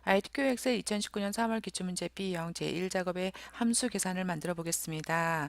ITQ 엑셀 2019년 3월 기출문제 B형 제1작업의 함수 계산을 만들어 보겠습니다.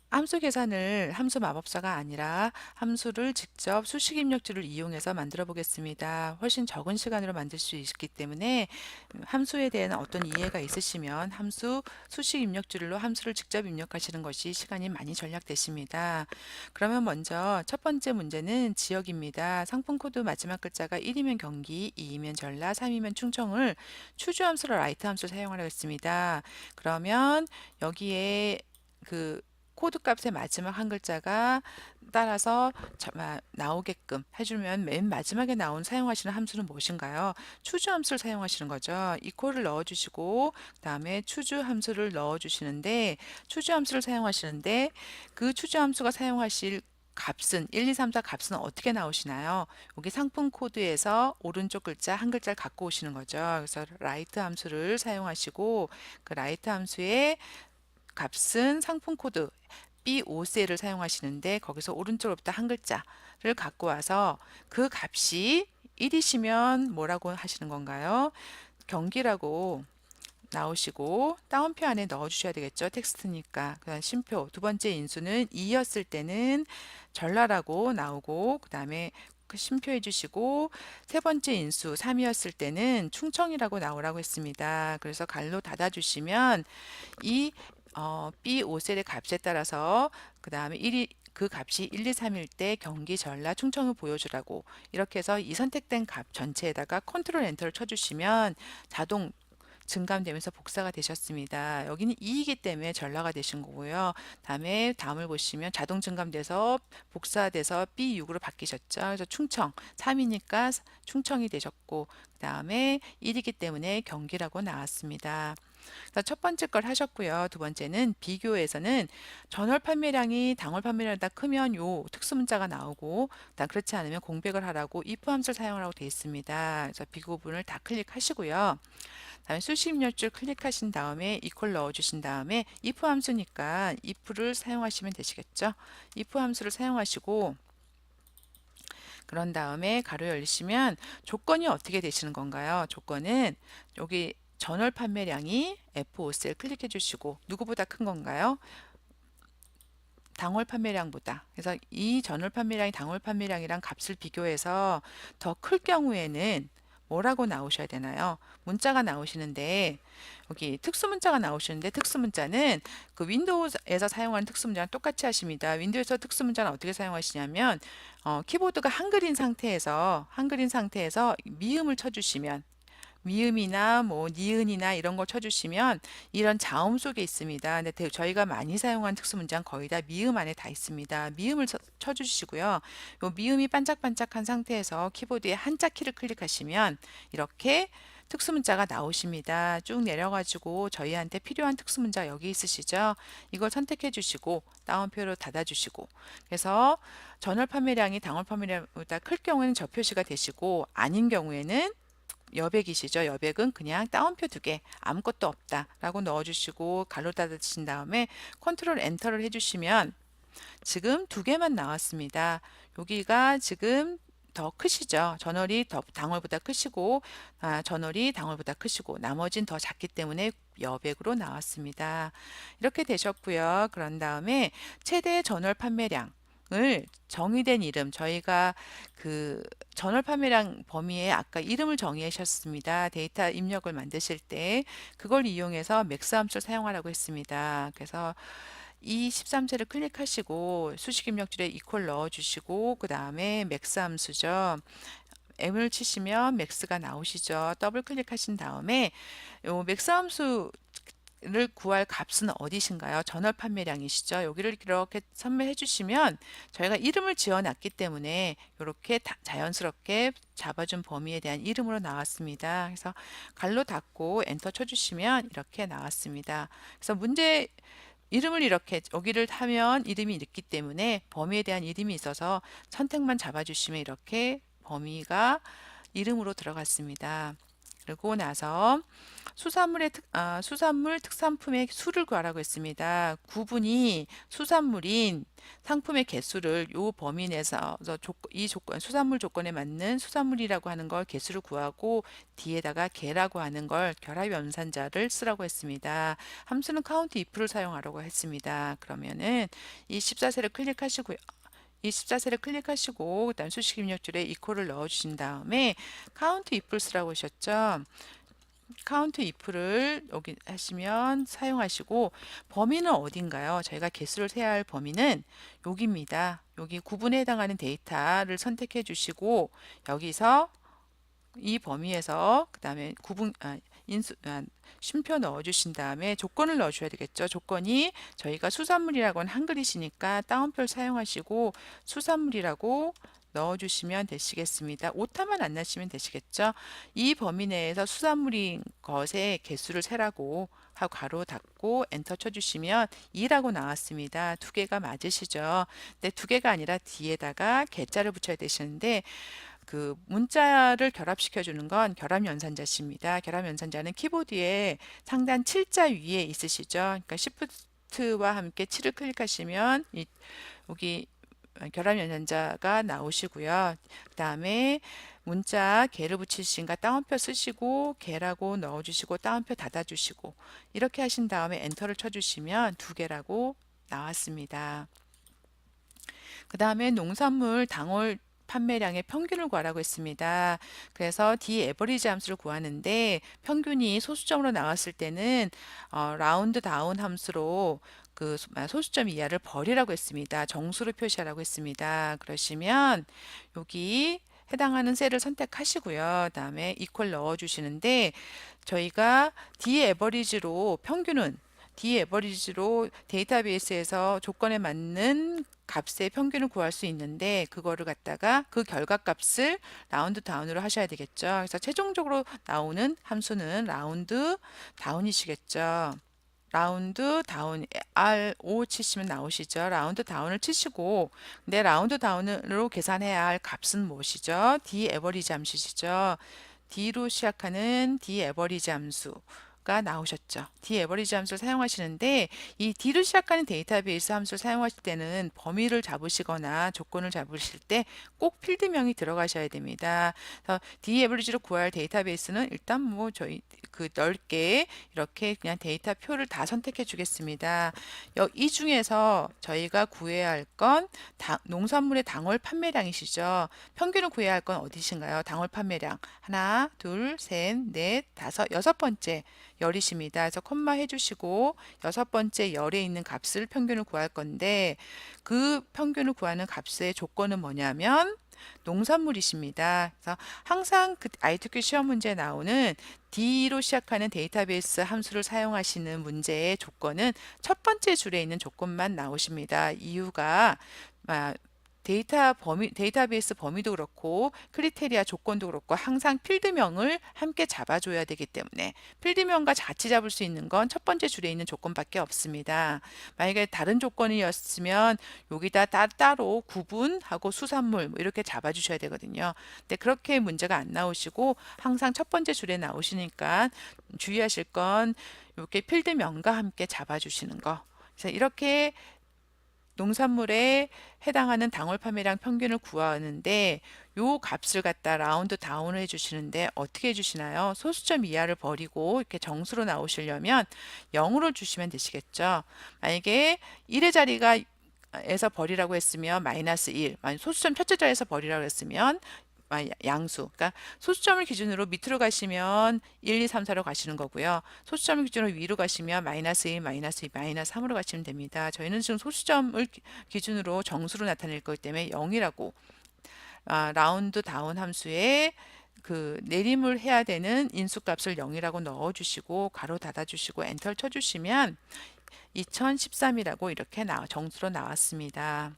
함수 계산을 함수 마법사가 아니라 함수를 직접 수식 입력줄을 이용해서 만들어 보겠습니다. 훨씬 적은 시간으로 만들 수 있기 때문에 함수에 대한 어떤 이해가 있으시면 함수 수식 입력줄로 함수를 직접 입력하시는 것이 시간이 많이 절약되십니다. 그러면 먼저 첫 번째 문제는 지역입니다. 상품 코드 마지막 글자가 1이면 경기, 2이면 전라, 3이면 충청을 추주 함수로 라이트 함수를 사용하려고 했습니다. 그러면 여기에 그 코드 값의 마지막 한 글자가 따라서 나오게끔 해주면 맨 마지막에 나온 사용하시는 함수는 무엇인가요? 추주 함수를 사용하시는 거죠. 이퀄을 넣어주시고 그 다음에 추주 함수를 넣어주시는데 추주 함수를 사용하시는데 그 추주 함수가 사용하실 값은 1, 2, 3, 4 값은 어떻게 나오시나요? 여기 상품 코드에서 오른쪽 글자 한 글자를 갖고 오시는 거죠. 그래서 라이트 함수를 사용하시고 그 라이트 함수의 값은 상품 코드 B5셀을 사용하시는데 거기서 오른쪽으로부터 한 글자를 갖고 와서 그 값이 1이시면 뭐라고 하시는 건가요? 경기라고 나오시고 따옴표 안에 넣어 주셔야 되겠죠. 텍스트니까. 그다음 쉼표 두 번째 인수는 2였을 때는 전라라고 나오고 그 다음에 쉼표해 주시고 세 번째 인수 3이었을 때는 충청이라고 나오라고 했습니다. 그래서 갈로 닫아 주시면 이 B5셀의 값에 따라서 그 다음에 1이 그 값이 1, 2, 3일 때 경기, 전라, 충청을 보여주라고 이렇게 해서 이 선택된 값 전체에다가 컨트롤 엔터를 쳐주시면 자동 증감되면서 복사가 되셨습니다. 여기는 2이기 때문에 전라가 되신 거고요. 다음에 다음을 보시면 자동 증감돼서 복사돼서 B6으로 바뀌셨죠. 그래서 충청 3이니까 충청이 되셨고 그 다음에 1이기 때문에 경기라고 나왔습니다. 첫 번째 걸 하셨고요. 두 번째는 비교에서는 전월 판매량이 당월 판매량보다 크면 요 특수문자가 나오고 그렇지 않으면 공백을 하라고 if 함수를 사용하라고 되어 있습니다. 그래서 비교 부분을 다 클릭하시고요. 다음에 수식 입력줄 클릭하신 다음에 이퀄 넣어주신 다음에 if 함수니까 if를 사용하시면 되시겠죠. if 함수를 사용하시고 그런 다음에 가로 열리시면 조건이 어떻게 되시는 건가요? 조건은 여기 전월 판매량이 F5셀 클릭해 주시고 누구보다 큰 건가요? 당월 판매량보다. 그래서 이 전월 판매량이 당월 판매량이랑 값을 비교해서 더 클 경우에는 뭐라고 나오셔야 되나요? 문자가 나오시는데 여기 특수문자가 나오시는데 특수문자는 그 윈도우에서 사용하는 특수문자랑 똑같이 하십니다. 윈도우에서 특수문자는 어떻게 사용하시냐면 키보드가 한글인 상태에서 미음을 쳐주시면 미음이나 뭐 니은이나 이런 거 쳐주시면 이런 자음 속에 있습니다. 근데 저희가 많이 사용한 특수문장 거의 다 미음 안에 다 있습니다. 미음을 쳐주시고요. 요 미음이 반짝반짝한 상태에서 키보드에 한자 키를 클릭하시면 이렇게 특수문자가 나오십니다. 쭉 내려가지고 저희한테 필요한 특수문자 여기 있으시죠? 이걸 선택해 주시고 다운표로 닫아 주시고 그래서 전월 판매량이 당월 판매량보다 클 경우에는 저 표시가 되시고 아닌 경우에는 여백이시죠. 여백은 그냥 따옴표 2개 아무것도 없다 라고 넣어주시고 가로 닫으신 다음에 컨트롤 엔터를 해주시면 지금 2개만 나왔습니다. 여기가 지금 더 크시죠. 전월이 더 당월보다 크시고 전월이 당월보다 크시고 나머진 더 작기 때문에 여백으로 나왔습니다. 이렇게 되셨고요. 그런 다음에 최대 전월 판매량 을 정의된 이름 저희가 그 전월 판매량 범위에 아까 이름을 정의하셨습니다. 데이터 입력을 만드실 때 그걸 이용해서 맥스 함수를 사용하라고 했습니다. 그래서 이 13세를 클릭하시고 수식 입력줄에 이퀄 넣어주시고 그 다음에 맥스 함수죠. M을 치시면 맥스가 나오시죠. 더블 클릭하신 다음에 요 맥스 함수 를 구할 값은 어디신가요? 전월 판매량이시죠. 여기를 이렇게 선별해 주시면 저희가 이름을 지어 놨기 때문에 이렇게 자연스럽게 잡아준 범위에 대한 이름으로 나왔습니다. 그래서 갈로 닫고 엔터 쳐주시면 이렇게 나왔습니다. 그래서 문제 이름을 이렇게 여기를 타면 이름이 있기 때문에 범위에 대한 이름이 있어서 선택만 잡아주시면 이렇게 범위가 이름으로 들어갔습니다. 그리고 나서 수산물 특산품의 수를 구하라고 했습니다. 구분이 수산물인 상품의 개수를 요 범위 내에서 이 조건, 수산물 조건에 맞는 수산물이라고 하는 걸 개수를 구하고 뒤에다가 개라고 하는 걸 결합 연산자를 쓰라고 했습니다. 함수는 count if를 사용하라고 했습니다. 그러면은 이 14셀을 클릭하시고요. 이 14셀을 클릭하시고 그다음 수식 입력줄에 equal을 넣어 주신 다음에 count if를 쓰라고 하셨죠. count if를 여기 하시면 사용하시고 범위는 어딘가요? 저희가 개수를 세야 할 범위는 여기입니다. 여기 구분에 해당하는 데이터를 선택해 주시고 여기서 이 범위에서 그 다음에 쉼표 넣어 주신 다음에 조건을 넣어 줘야 되겠죠. 조건이 저희가 수산물이라고 하는 한글이시니까 따옴표를 사용하시고 수산물이라고 넣어주시면 되시겠습니다. 오타만 안 나시면 되시겠죠. 이 범위 내에서 수산물인 것의 개수를 세라고 하고 가로 닫고 엔터 쳐주시면 2라고 나왔습니다. 두 개가 맞으시죠? 근데 두 개가 아니라 뒤에다가 개자를 붙여야 되시는데 그 문자를 결합시켜 주는 건 결합 연산자입니다. 결합 연산자는 키보드에 상단 7자 위에 있으시죠. 그러니까 Shift와 함께 7을 클릭하시면 여기 결합 연산자가 나오시고요. 그 다음에 문자 개를 붙이신가 따옴표 쓰시고 개라고 넣어주시고 따옴표 닫아주시고 이렇게 하신 다음에 엔터를 쳐주시면 두 개라고 나왔습니다. 그 다음에 농산물 당월 판매량의 평균을 구하라고 했습니다. 그래서 D-average 함수를 구하는데 평균이 소수점으로 나왔을 때는 라운드 다운 함수로 그 소수점 이하를 버리라고 했습니다. 정수로 표시하라고 했습니다. 그러시면 여기 해당하는 셀을 선택하시고요. 그다음에 equal 넣어 주시는데 저희가 D-average로 평균은 D-average로 데이터베이스에서 조건에 맞는 값의 평균을 구할 수 있는데 그거를 갖다가 그 결과값을 라운드 다운으로 하셔야 되겠죠. 그래서 최종적으로 나오는 함수는 라운드 다운이시겠죠. 라운드 다운 R5 치시면 나오시죠. 라운드 다운을 치시고 근데 라운드 다운으로 계산해야 할 값은 무엇이죠? D 에버리지 함수시죠. D로 시작하는 D 에버리지 함수 가 나오셨죠. D 에버리지 함수를 사용하시는데 이 D로 시작하는 데이터베이스 함수를 사용하실 때는 범위를 잡으시거나 조건을 잡으실 때 꼭 필드명이 들어가셔야 됩니다. 그래서 D 에버리지로 구할 데이터베이스는 일단 뭐 저희 그 넓게 이렇게 그냥 데이터 표를 다 선택해 주겠습니다. 이 중에서 저희가 구해야 할 건 농산물의 당월 판매량이시죠. 평균을 구해야 할 건 어디신가요? 당월 판매량 하나, 둘, 셋, 넷, 다섯, 여섯 번째 열이십니다. 그래서 콤마 해주시고 여섯 번째 열에 있는 값을 평균을 구할 건데 그 평균을 구하는 값의 조건은 뭐냐면 농산물이십니다. 그래서 항상 그 ITQ 시험 문제에 나오는 D로 시작하는 데이터베이스 함수를 사용하시는 문제의 조건은 첫 번째 줄에 있는 조건만 나오십니다. 이유가 데이터베이스 범위도 그렇고 크리테리아 조건도 그렇고 항상 필드명을 함께 잡아줘야 되기 때문에 필드명과 같이 잡을 수 있는 건 첫 번째 줄에 있는 조건밖에 없습니다. 만약에 다른 조건이었으면 여기다 따로 구분하고 수산물 뭐 이렇게 잡아주셔야 되거든요. 근데 그렇게 문제가 안 나오시고 항상 첫 번째 줄에 나오시니까 주의하실 건 이렇게 필드명과 함께 잡아주시는 거. 그래서 이렇게 농산물에 해당하는 당월 판매량 평균을 구하는데 요 값을 갖다 라운드 다운을 해주시는데 어떻게 해주시나요? 소수점 이하를 버리고 이렇게 정수로 나오시려면 0으로 주시면 되시겠죠. 만약에 1의 자리가 에서 버리라고 했으면 마이너스 1, 소수점 첫째 자리에서 버리라고 했으면 양수. 그러니까 소수점을 기준으로 밑으로 가시면 1, 2, 3, 4로 가시는 거고요. 소수점을 기준으로 위로 가시면 마이너스 1, 마이너스 2, 마이너스 3으로 가시면 됩니다. 저희는 지금 소수점을 기준으로 정수로 나타낼 거기 때문에 0이라고 라운드 다운 함수에 그 내림을 해야 되는 인수값을 0이라고 넣어주시고 가로 닫아주시고 엔터를 쳐주시면 2013이라고 이렇게 정수로 나왔습니다.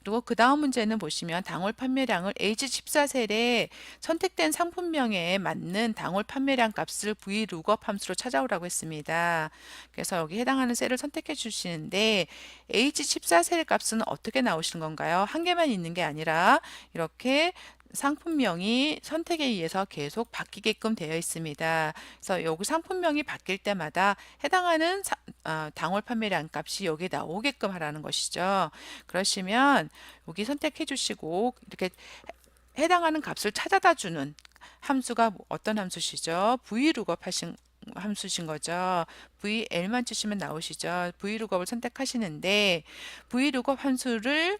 그리고 그 다음 문제는 보시면 당월 판매량을 H14셀에 선택된 상품명에 맞는 당월 판매량 값을 VLOOKUP 함수로 찾아오라고 했습니다. 그래서 여기 해당하는 셀을 선택해 주시는데 H14셀 값은 어떻게 나오시는 건가요? 한 개만 있는 게 아니라 이렇게 상품명이 선택에 의해서 계속 바뀌게끔 되어 있습니다. 그래서 여기 상품명이 바뀔 때마다 해당하는 당월 판매량 값이 여기 나오게끔 하라는 것이죠. 그러시면 여기 선택해 주시고 이렇게 해당하는 값을 찾아다 주는 함수가 어떤 함수시죠? vlookup 하신 함수신 거죠. VL만 치시면 나오시죠. vlookup을 선택하시는데 vlookup 함수를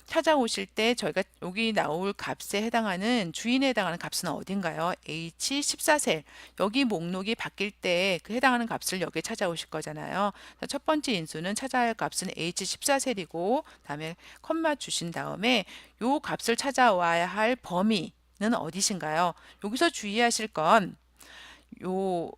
찾아오실 때 저희가 여기 나올 값에 해당하는 주인에 해당하는 값은 어딘가요? H14셀. 여기 목록이 바뀔 때 그 해당하는 값을 여기에 찾아오실 거잖아요. 첫 번째 인수는 찾아야 할 값은 H14셀이고 다음에 컴마 주신 다음에 요 값을 찾아와야 할 범위는 어디신가요? 여기서 주의하실 건 요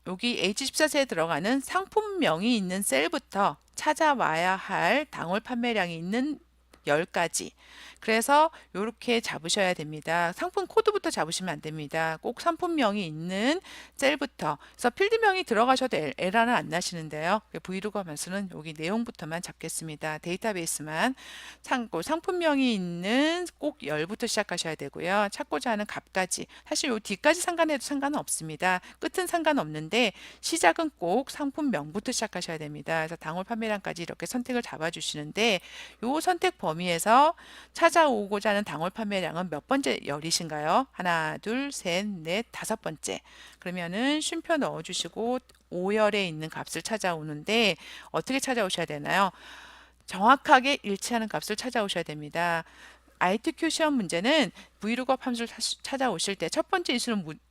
여기 H14세에 들어가는 상품명이 있는 셀부터 찾아와야 할 당월 판매량이 있는 10가지. 그래서 이렇게 잡으셔야 됩니다. 상품 코드부터 잡으시면 안 됩니다. 꼭 상품명이 있는 셀부터. 그래서 필드명이 들어가셔도 에러는 안 나시는데요. 브이로그 하면서는 여기 내용부터만 잡겠습니다. 데이터베이스만 참고 상품명이 있는 꼭 열부터 시작하셔야 되고요. 찾고자 하는 값까지. 사실 요 뒤까지 상관해도 상관은 없습니다. 끝은 상관없는데 시작은 꼭 상품명부터 시작하셔야 됩니다. 그래서 당월 판매량까지 이렇게 선택을 잡아주시는데 요 선택 범위에서 찾아오고자 하는 당월 판매량은 몇 번째 열이신가요? 하나, 둘, 셋, 넷, 다섯 번째. 그러면은 쉼표 넣어주시고 5열에 있는 값을 찾아오는데 어떻게 찾아오셔야 되나요? 정확하게 일치하는 값을 찾아오셔야 됩니다. ITQ 시험 문제는 vlookup 함수를 찾아오실 때 첫 번째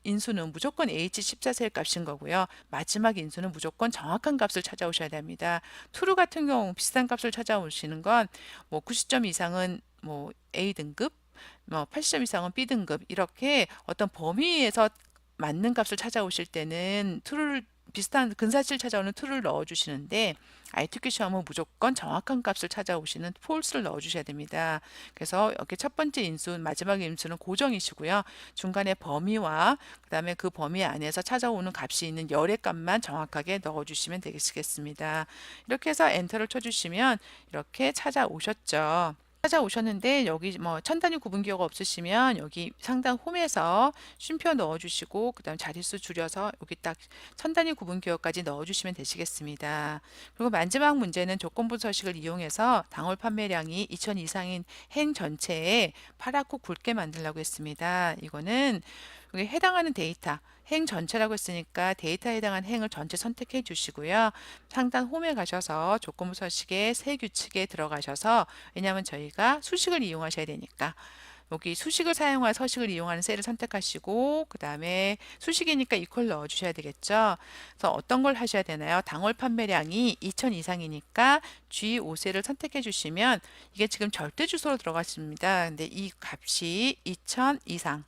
인수는 무조건 H14셀 값인 거고요. 마지막 인수는 무조건 정확한 값을 찾아오셔야 됩니다. true 같은 경우 비슷한 값을 찾아오시는 건 뭐 90점 이상은 뭐 A 등급, 뭐 80점 이상은 B 등급 이렇게 어떤 범위에서 맞는 값을 찾아오실 때는 true를 비슷한 근사치를 찾아오는 true를 넣어주시는데 ITQ 시험은 무조건 정확한 값을 찾아오시는 false를 넣어주셔야 됩니다. 그래서 여기 첫 번째 인수, 마지막 인수는 고정이시고요. 중간에 범위와 그 다음에 그 범위 안에서 찾아오는 값이 있는 열의 값만 정확하게 넣어주시면 되겠습니다. 이렇게 해서 엔터를 쳐주시면 이렇게 찾아오셨죠. 찾아오셨는데 여기 뭐 천 단위 구분 기호가 없으시면 여기 상단 홈에서 쉼표 넣어주시고 그 다음 자릿수 줄여서 여기 딱 천 단위 구분 기호까지 넣어주시면 되시겠습니다. 그리고 마지막 문제는 조건부 서식을 이용해서 당월 판매량이 2천 이상인 행 전체에 파랗고 굵게 만들려고 했습니다. 이거는 여기 해당하는 데이터 행 전체라고 했으니까 데이터에 해당하는 행을 전체 선택해 주시고요. 상단 홈에 가셔서 조건부 서식의 새 규칙에 들어가셔서 왜냐하면 저희가 수식을 이용하셔야 되니까 여기 수식을 사용할 서식을 이용하는 셀을 선택하시고 그 다음에 수식이니까 이퀄 넣어 주셔야 되겠죠. 그래서 어떤 걸 하셔야 되나요? 당월 판매량이 2천 이상이니까 G5셀을 선택해 주시면 이게 지금 절대 주소로 들어갔습니다. 근데 이 값이 2천 이상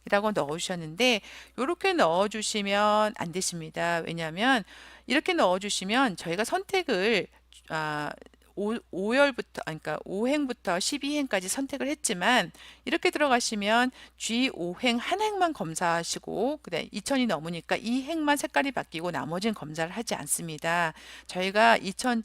이라고 넣어주셨는데 이렇게 넣어주시면 안 되십니다. 왜냐하면 이렇게 넣어주시면 저희가 선택을 아, 5열부터 그러니까 5행부터 12행까지 선택을 했지만 이렇게 들어가시면 G5행 한 행만 검사하시고 그다음 2000이 넘으니까 이 행만 색깔이 바뀌고 나머지는 검사를 하지 않습니다. 저희가 2000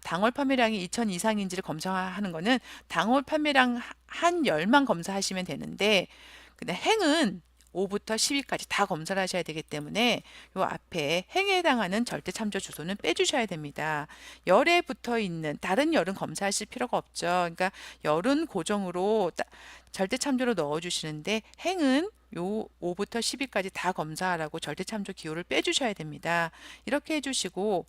당월 판매량이 2천 이상인지를 검사하는 거는 당월 판매량 한 열만 검사하시면 되는데 근데 행은 5부터 10위까지 다 검사를 하셔야 되기 때문에 요 앞에 행에 해당하는 절대 참조 주소는 빼주셔야 됩니다. 열에 붙어 있는 다른 열은 검사하실 필요가 없죠. 그러니까 열은 고정으로 절대 참조로 넣어주시는데 행은 요 5부터 10위까지 다 검사하라고 절대 참조 기호를 빼주셔야 됩니다. 이렇게 해주시고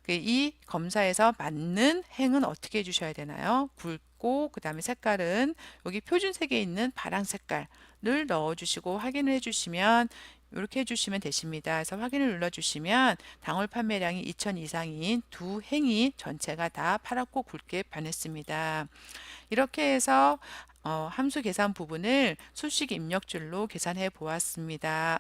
이 검사에서 맞는 행은 어떻게 해주셔야 되나요? 굵고 그 다음에 색깔은 여기 표준색에 있는 파랑 색깔을 넣어주시고 확인을 해주시면 이렇게 해주시면 되십니다. 그래서 확인을 눌러주시면 당월 판매량이 2천 이상인 두 행이 전체가 다 파랗고 굵게 변했습니다. 이렇게 해서 함수 계산 부분을 수식 입력줄로 계산해 보았습니다.